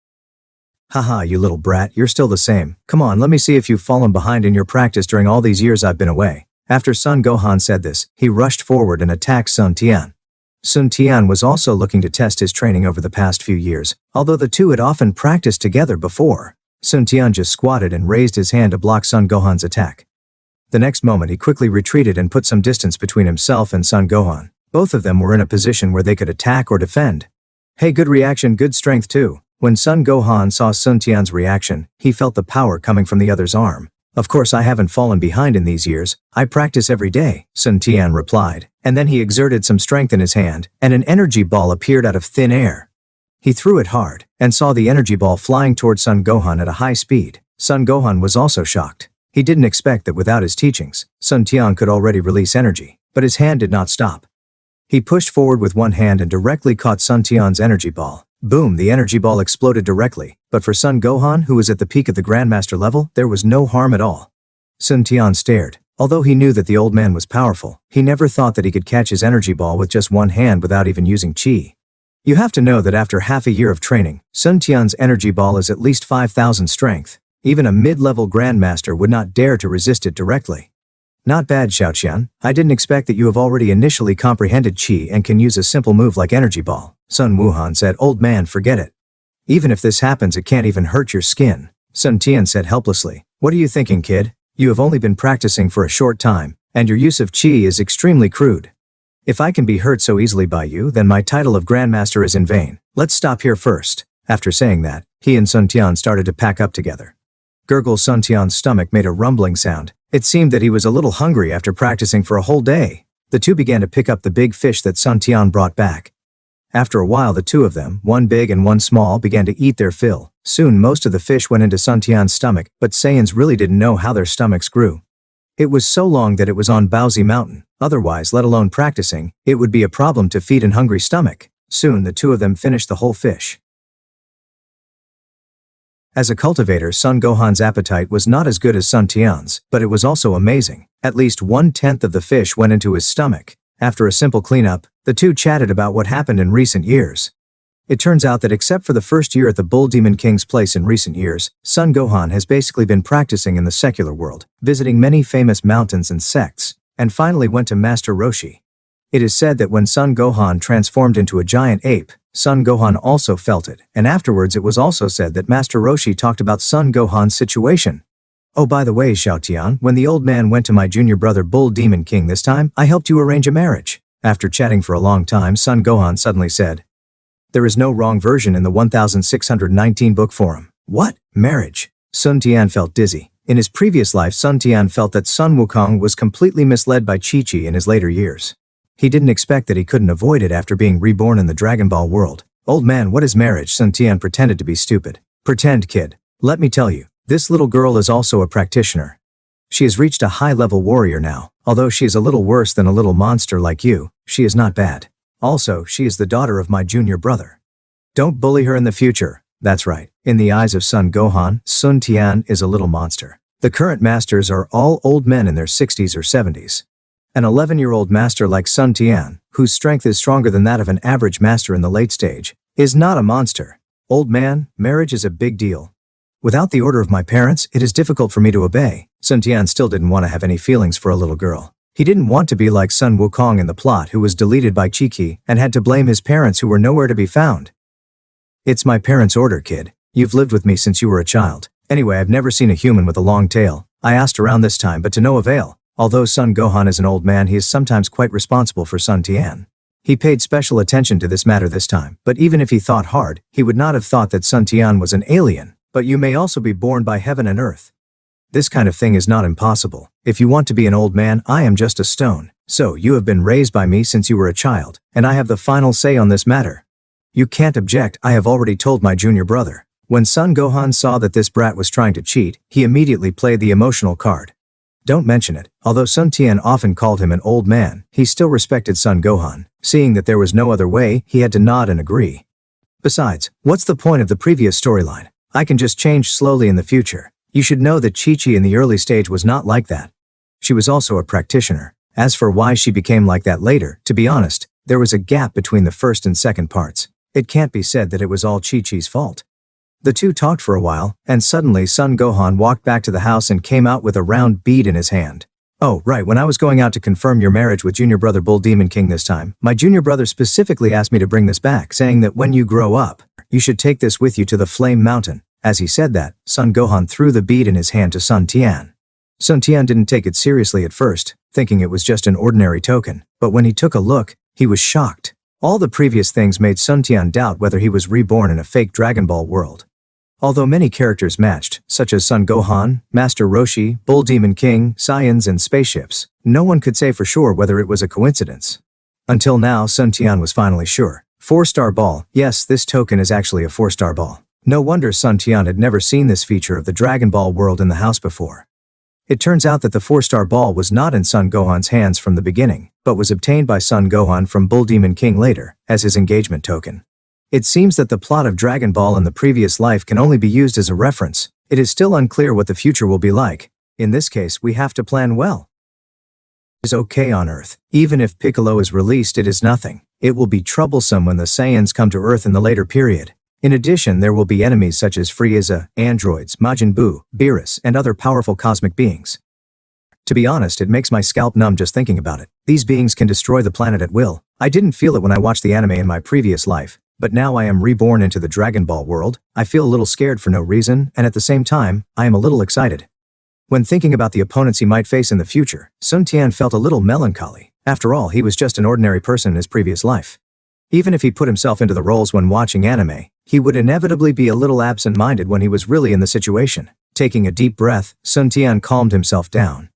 Haha, you little brat, you're still the same. Come on, let me see if you've fallen behind in your practice during all these years I've been away. After Son Gohan said this, he rushed forward and attacked Sun Tian. Sun Tian was also looking to test his training over the past few years, although the two had often practiced together before. Sun Tian just squatted and raised his hand to block Son Gohan's attack. The next moment he quickly retreated and put some distance between himself and Son Gohan. Both of them were in a position where they could attack or defend. Hey, good reaction, good strength too. When Son Gohan saw Sun Tian's reaction, he felt the power coming from the other's arm. Of course I haven't fallen behind in these years, I practice every day, Sun Tian replied, and then he exerted some strength in his hand, and an energy ball appeared out of thin air. He threw it hard, and saw the energy ball flying towards Son Gohan at a high speed. Son Gohan was also shocked. He didn't expect that without his teachings, Sun Tian could already release energy, but his hand did not stop. He pushed forward with one hand and directly caught Sun Tian's energy ball. Boom, the energy ball exploded directly, but for Son Gohan, who was at the peak of the Grandmaster level, there was no harm at all. Sun Tian stared. Although he knew that the old man was powerful, he never thought that he could catch his energy ball with just one hand without even using qi. You have to know that after half a year of training, Sun Tian's energy ball is at least 5,000 strength. Even a mid-level Grandmaster would not dare to resist it directly. Not bad, Xiaoqian. I didn't expect that you have already initially comprehended qi and can use a simple move like energy ball. Sun Wuhan said, old man, forget it. Even if this happens, it can't even hurt your skin. Sun Tian said helplessly. What are you thinking, kid? You have only been practicing for a short time, and your use of qi is extremely crude. If I can be hurt so easily by you, then my title of Grandmaster is in vain. Let's stop here first. After saying that, he and Sun Tian started to pack up together. Gurgle Sun Tian's stomach made a rumbling sound. It seemed that he was a little hungry after practicing for a whole day. The two began to pick up the big fish that Sun Tian brought back. After a while, the two of them, one big and one small, began to eat their fill. Soon most of the fish went into Sun Tian's stomach, but Saiyans really didn't know how their stomachs grew. It was so long that it was on Baozi Mountain. Otherwise, let alone practicing, it would be a problem to feed an hungry stomach. Soon the two of them finished the whole fish. As a cultivator, Son Gohan's appetite was not as good as Sun Tian's, but it was also amazing. At least 1/10 of the fish went into his stomach. After a simple cleanup, the two chatted about what happened in recent years. It turns out that except for the first year at the Bull Demon King's place in recent years, Son Gohan has basically been practicing in the secular world, visiting many famous mountains and sects, and finally went to Master Roshi. It is said that when Son Gohan transformed into a giant ape, Son Gohan also felt it, and afterwards it was also said that Master Roshi talked about Son Gohan's situation. Oh, by the way, Xiaotian, when the old man went to my junior brother Bull Demon King this time, I helped you arrange a marriage. After chatting for a long time, Son Gohan suddenly said, there is no wrong version in the 1619 book forum. What? Marriage? Sun Tian felt dizzy. In his previous life, Sun Tian felt that Sun Wukong was completely misled by Chi-Chi in his later years. He didn't expect that he couldn't avoid it after being reborn in the Dragon Ball world. Old man, what is marriage? Sun Tian pretended to be stupid. Pretend, kid. Let me tell you, this little girl is also a practitioner. She has reached a high-level warrior now. Although she is a little worse than a little monster like you, she is not bad. Also, she is the daughter of my junior brother. Don't bully her in the future. That's right. In the eyes of Son Gohan, Sun Tian is a little monster. The current masters are all old men in their 60s or 70s. An 11-year-old master like Sun Tian, whose strength is stronger than that of an average master in the late stage, is not a monster. Old man, marriage is a big deal. Without the order of my parents, it is difficult for me to obey. Sun Tian still didn't want to have any feelings for a little girl. He didn't want to be like Sun Wukong in the plot, who was deleted by Chi Chi and had to blame his parents who were nowhere to be found. It's my parents' order, kid. You've lived with me since you were a child. Anyway, I've never seen a human with a long tail. I asked around this time, but to no avail. Although Son Gohan is an old man, he is sometimes quite responsible for Sun Tian. He paid special attention to this matter this time, but even if he thought hard, he would not have thought that Sun Tian was an alien. But you may also be born by heaven and earth. This kind of thing is not impossible. If you want to be an old man, I am just a stone. So you have been raised by me since you were a child, and I have the final say on this matter. You can't object. I have already told my junior brother. When Son Gohan saw that this brat was trying to cheat, he immediately played the emotional card. Don't mention it. Although Sun Tian often called him an old man, he still respected Son Gohan. Seeing that there was no other way, he had to nod and agree. Besides, what's the point of the previous storyline? I can just change slowly in the future. You should know that Chi Chi in the early stage was not like that. She was also a practitioner. As for why she became like that later, to be honest, there was a gap between the first and second parts. It can't be said that it was all Chi Chi's fault. The two talked for a while, and suddenly Son Gohan walked back to the house and came out with a round bead in his hand. Oh, right, when I was going out to confirm your marriage with junior brother Bull Demon King this time, my junior brother specifically asked me to bring this back, saying that when you grow up, you should take this with you to the Flame Mountain. As he said that, Son Gohan threw the bead in his hand to Sun Tian. Sun Tian didn't take it seriously at first, thinking it was just an ordinary token, but when he took a look, he was shocked. All the previous things made Sun Tian doubt whether he was reborn in a fake Dragon Ball world. Although many characters matched, such as Son Gohan, Master Roshi, Bull Demon King, Saiyans and spaceships, no one could say for sure whether it was a coincidence. Until now, Sun Tian was finally sure. 4-star ball. Yes, this token is actually a 4-star ball. No wonder Sun Tian had never seen this feature of the Dragon Ball world in the house before. It turns out that the 4-star ball was not in Son Gohan's hands from the beginning, but was obtained by Son Gohan from Bull Demon King later, as his engagement token. It seems that the plot of Dragon Ball in the previous life can only be used as a reference. It is still unclear what the future will be like. In this case, we have to plan well. It is okay on Earth. Even if Piccolo is released, it is nothing. It will be troublesome when the Saiyans come to Earth in the later period. In addition, there will be enemies such as Frieza, androids, Majin Buu, Beerus, and other powerful cosmic beings. To be honest, it makes my scalp numb just thinking about it. These beings can destroy the planet at will. I didn't feel it when I watched the anime in my previous life, but now I am reborn into the Dragon Ball world. I feel a little scared for no reason, and at the same time, I am a little excited. When thinking about the opponents he might face in the future, Sun Tian felt a little melancholy. After all, he was just an ordinary person in his previous life. Even if he put himself into the roles when watching anime, he would inevitably be a little absent-minded when he was really in the situation. Taking a deep breath, Sun Tian calmed himself down.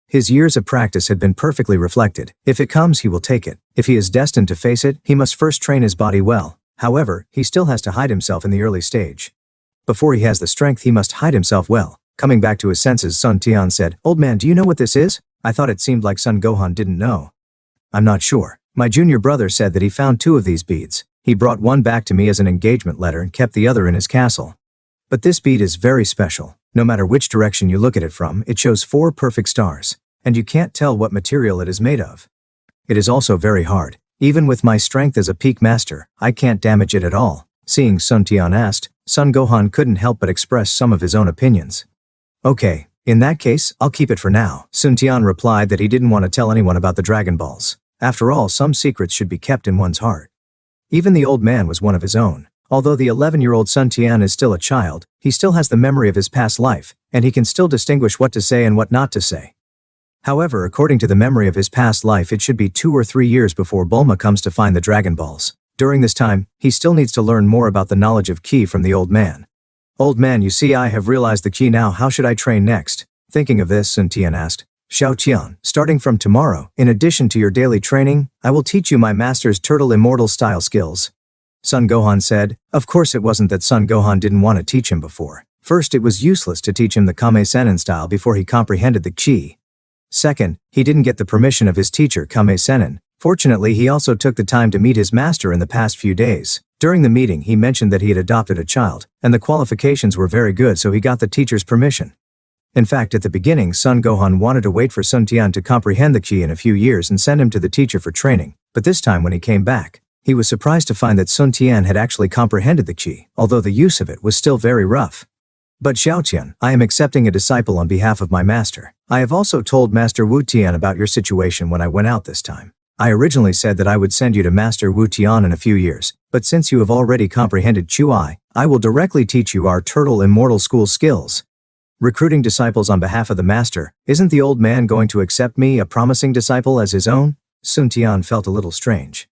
His years of practice had been perfectly reflected. If it comes, he will take it. If he is destined to face it, he must first train his body well. However, he still has to hide himself in the early stage. Before he has the strength, he must hide himself well. Coming back to his senses, Sun Tian said, "Old man, do you know what this is?" I thought it seemed like Son Gohan didn't know. I'm not sure. My junior brother said that he found 2 of these beads. He brought one back to me as an engagement letter and kept the other in his castle. But this bead is very special. No matter which direction you look at it from, it shows 4 perfect stars, and you can't tell what material it is made of. It is also very hard. Even with my strength as a peak master, I can't damage it at all. Seeing Sun Tian asked, Son Gohan couldn't help but express some of his own opinions. Okay, in that case, I'll keep it for now. Sun Tian replied that he didn't want to tell anyone about the Dragon Balls. After all, some secrets should be kept in one's heart. Even the old man was one of his own. Although the 11-year-old Sun Tian is still a child, he still has the memory of his past life, and he can still distinguish what to say and what not to say. However, according to the memory of his past life, it should be 2 or 3 years before Bulma comes to find the Dragon Balls. During this time, he still needs to learn more about the knowledge of Ki from the old man. Old man, you see, I have realized the Ki now. How should I train next? Thinking of this, Sun Tian asked, Xiao Qian, starting from tomorrow, in addition to your daily training, I will teach you my master's turtle immortal style skills. Son Gohan said. Of course, it wasn't that Son Gohan didn't want to teach him before. First, it was useless to teach him the Kame-Sennin style before he comprehended the Qi. Second, he didn't get the permission of his teacher Kame-Sennin. Fortunately, he also took the time to meet his master in the past few days. During the meeting he mentioned that he had adopted a child, and the qualifications were very good, so he got the teacher's permission. In fact, at the beginning Son Gohan wanted to wait for Sun Tian to comprehend the Qi in a few years and send him to the teacher for training, but this time when he came back, he was surprised to find that Sun Tian had actually comprehended the Qi, although the use of it was still very rough. But Xiaotian, I am accepting a disciple on behalf of my master. I have also told Master Wu Tian about your situation when I went out this time. I originally said that I would send you to Master Wu Tian in a few years, but since you have already comprehended Qi, I will directly teach you our turtle immortal school skills. Recruiting disciples on behalf of the master, isn't the old man going to accept me, a promising disciple, as his own? Sun Tian felt a little strange.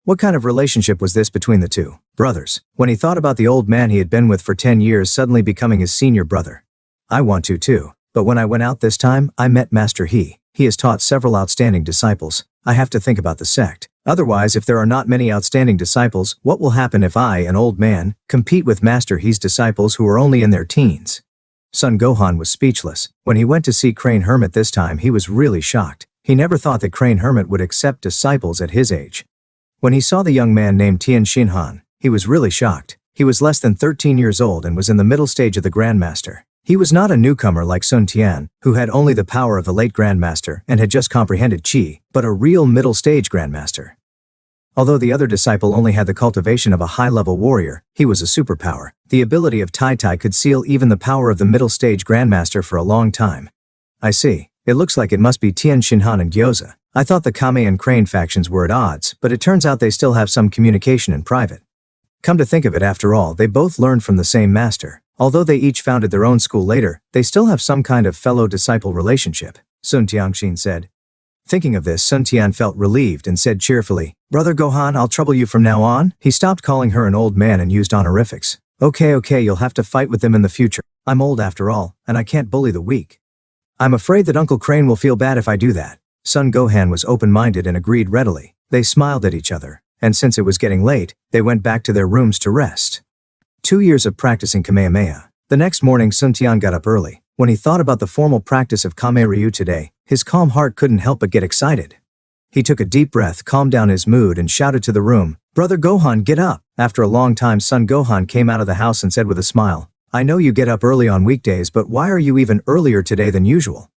What kind of relationship was this between the two brothers, when he thought about the old man he had been with for 10 years suddenly becoming his senior brother? I want to too, but when I went out this time, I met Master He. He has taught several outstanding disciples. I have to think about the sect. Otherwise, if there are not many outstanding disciples, what will happen if I, an old man, compete with Master He's disciples who are only in their teens? Son Gohan was speechless. When he went to see Crane Hermit this time, he was really shocked. He never thought that Crane Hermit would accept disciples at his age. When he saw the young man named Tian Xinhan, he was really shocked. He was less than 13 years old and was in the middle stage of the Grandmaster. He was not a newcomer like Sun Tian, who had only the power of the late Grandmaster and had just comprehended Qi, but a real middle stage Grandmaster. Although the other disciple only had the cultivation of a high-level warrior, he was a superpower. The ability of Tai Tai could seal even the power of the middle-stage Grandmaster for a long time. I see. It looks like it must be Tian Xinhan and Gyoza. I thought the Kame and Crane factions were at odds, but it turns out they still have some communication in private. Come to think of it, after all, they both learned from the same master. Although they each founded their own school later, they still have some kind of fellow-disciple relationship, Sun Tianxin said. Thinking of this, Sun Tian felt relieved and said cheerfully, Brother Gohan, I'll trouble you from now on. He stopped calling her an old man and used honorifics. Okay, you'll have to fight with them in the future. I'm old after all, and I can't bully the weak. I'm afraid that Uncle Crane will feel bad if I do that. Son Gohan was open-minded and agreed readily. They smiled at each other, and since it was getting late, they went back to their rooms to rest. 2 years of practicing Kamehameha. The next morning Sun Tian got up early. When he thought about the formal practice of Kame Ryu today, his calm heart couldn't help but get excited. He took a deep breath, calmed down his mood, and shouted to the room, Brother Gohan, get up! After a long time, Son Gohan came out of the house and said with a smile, I know you get up early on weekdays, but why are you even earlier today than usual?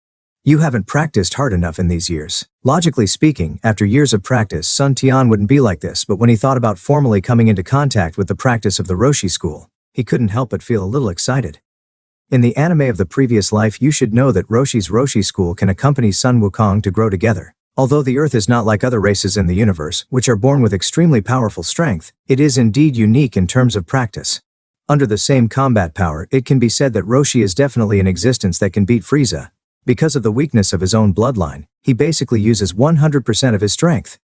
You haven't practiced hard enough in these years. Logically speaking, after years of practice, Sun Tian wouldn't be like this, but when he thought about formally coming into contact with the practice of the Roshi school, he couldn't help but feel a little excited. In the anime of the previous life, you should know that Roshi's Roshi school can accompany Sun Wukong to grow together. Although the Earth is not like other races in the universe, which are born with extremely powerful strength, it is indeed unique in terms of practice. Under the same combat power, it can be said that Roshi is definitely in existence that can beat Frieza. Because of the weakness of his own bloodline, he basically uses 100% of his strength.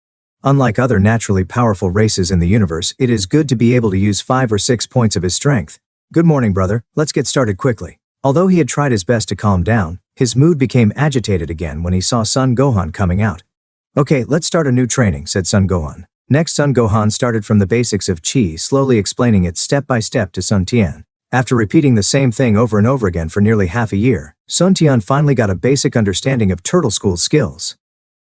Unlike other naturally powerful races in the universe, it is good to be able to use 5 or 6 points of his strength. Good morning, brother. Let's get started quickly. Although he had tried his best to calm down, his mood became agitated again when he saw Son Gohan coming out. Okay, let's start a new training, said Son Gohan. Next, Son Gohan started from the basics of Qi, slowly explaining it step by step to Sun Tian. After repeating the same thing over and over again for nearly half a year, Sun Tian finally got a basic understanding of Turtle School skills.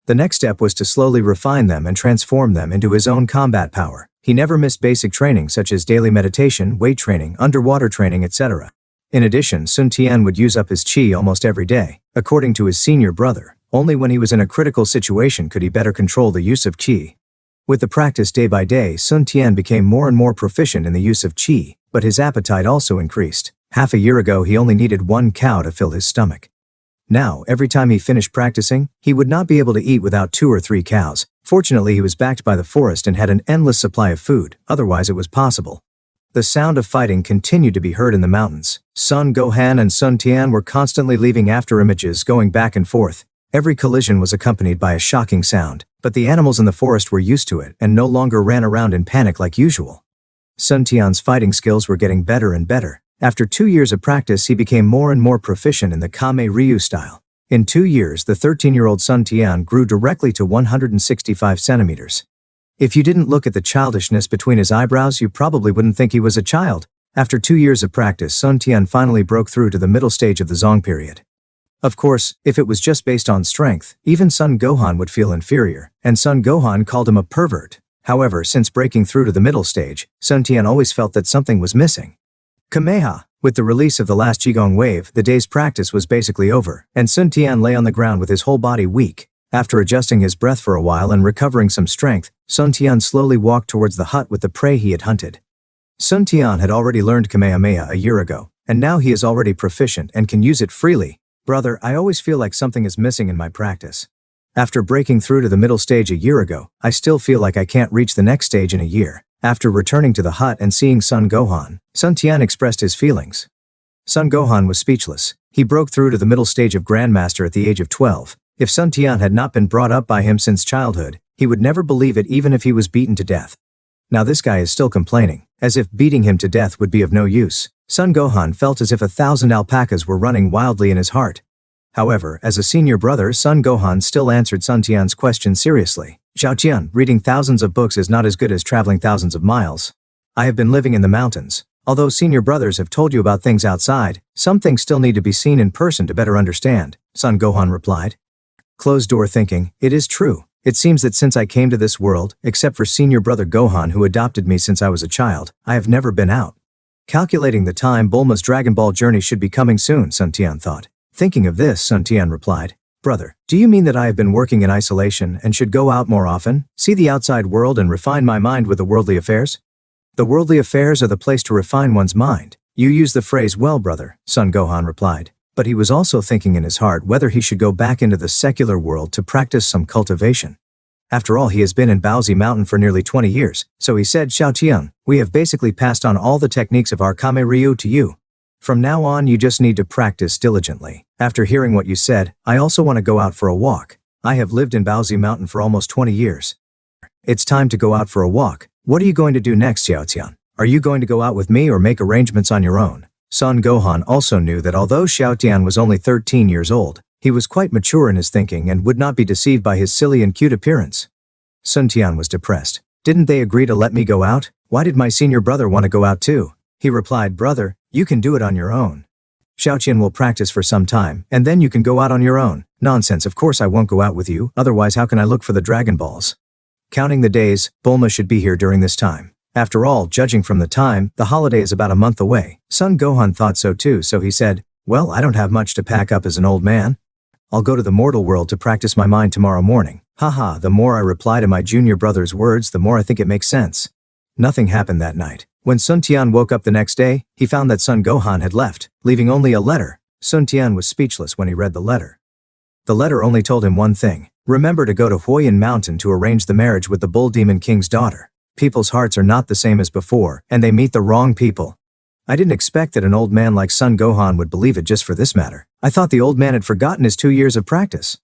The next step was to slowly refine them and transform them into his own combat power. He never missed basic training such as daily meditation, weight training, underwater training, etc. In addition, Sun Tian would use up his Qi almost every day. According to his senior brother, only when he was in a critical situation could he better control the use of Qi. With the practice day by day, Sun Tian became more and more proficient in the use of Qi, but his appetite also increased. Half a year ago he only needed 1 cow to fill his stomach. Now, every time he finished practicing, he would not be able to eat without 2 or 3 cows. Fortunately, he was backed by the forest and had an endless supply of food, otherwise it was possible. The sound of fighting continued to be heard in the mountains. Son Gohan and Sun Tian were constantly leaving after images, going back and forth. Every collision was accompanied by a shocking sound, but the animals in the forest were used to it and no longer ran around in panic like usual. Sun Tian's fighting skills were getting better and better. After 2 years of practice, he became more and more proficient in the Kame Ryu style. In 2 years, the 13-year-old Sun Tian grew directly to 165 centimeters. If you didn't look at the childishness between his eyebrows, you probably wouldn't think he was a child. After 2 years of practice, Sun Tian finally broke through to the middle stage of the Zong period. Of course, if it was just based on strength, even Son Gohan would feel inferior, and Son Gohan called him a pervert. However, since breaking through to the middle stage, Sun Tian always felt that something was missing. Kamehameha. With the release of the last Qigong wave, the day's practice was basically over, and Sun Tian lay on the ground with his whole body weak. After adjusting his breath for a while and recovering some strength, Sun Tian slowly walked towards the hut with the prey he had hunted. Sun Tian had already learned Kamehameha a year ago, and now he is already proficient and can use it freely. Brother, I always feel like something is missing in my practice. After breaking through to the middle stage a year ago, I still feel like I can't reach the next stage in a year. After returning to the hut and seeing Son Gohan, Sun Tian expressed his feelings. Son Gohan was speechless. He broke through to the middle stage of Grandmaster at the age of 12. If Sun Tian had not been brought up by him since childhood, he would never believe it even if he was beaten to death. Now this guy is still complaining, as if beating him to death would be of no use. Son Gohan felt as if 1,000 alpacas were running wildly in his heart. However, as a senior brother, Son Gohan still answered Sun Tian's question seriously. Xiao Tian, reading thousands of books is not as good as traveling thousands of miles. I have been living in the mountains. Although senior brothers have told you about things outside, some things still need to be seen in person to better understand, Son Gohan replied. Closed door thinking, it is true. It seems that since I came to this world, except for senior brother Gohan who adopted me since I was a child, I have never been out. Calculating the time, Bulma's Dragon Ball journey should be coming soon, Sun Tian thought. Thinking of this, Sun Tian replied, Brother, do you mean that I have been working in isolation and should go out more often, see the outside world and refine my mind with the worldly affairs? The worldly affairs are the place to refine one's mind. You use the phrase well, brother, Son Gohan replied. But he was also thinking in his heart whether he should go back into the secular world to practice some cultivation. After all, he has been in DragonBallZ Mountain for nearly 20 years, so he said, Xiao Tian, we have basically passed on all the techniques of our Kame Ryu to you. From now on you just need to practice diligently. After hearing what you said, I also want to go out for a walk. I have lived in DragonBallZ Mountain for almost 20 years. It's time to go out for a walk. What are you going to do next, Xiao Tian? Are you going to go out with me or make arrangements on your own? Son Gohan also knew that although Xiao Tian was only 13 years old, he was quite mature in his thinking and would not be deceived by his silly and cute appearance. Sun Tian was depressed. Didn't they agree to let me go out? Why did my senior brother want to go out too? He replied, Brother, you can do it on your own. Xiao Tian will practice for some time, and then you can go out on your own. Nonsense, of course I won't go out with you, otherwise how can I look for the Dragon Balls? Counting the days, Bulma should be here during this time. After all, judging from the time, the holiday is about a month away. Son Gohan thought so too, so he said, Well, I don't have much to pack up as an old man. I'll go to the mortal world to practice my mind tomorrow morning. Haha, the more I reply to my junior brother's words, the more I think it makes sense. Nothing happened that night. When Sun Tian woke up the next day, he found that Son Gohan had left, leaving only a letter. Sun Tian was speechless when he read the letter. The letter only told him one thing. Remember to go to Huoyan Mountain to arrange the marriage with the Bull Demon King's daughter. People's hearts are not the same as before, and they meet the wrong people. I didn't expect that an old man like Son Gohan would believe it just for this matter. I thought the old man had forgotten his 2 years of practice.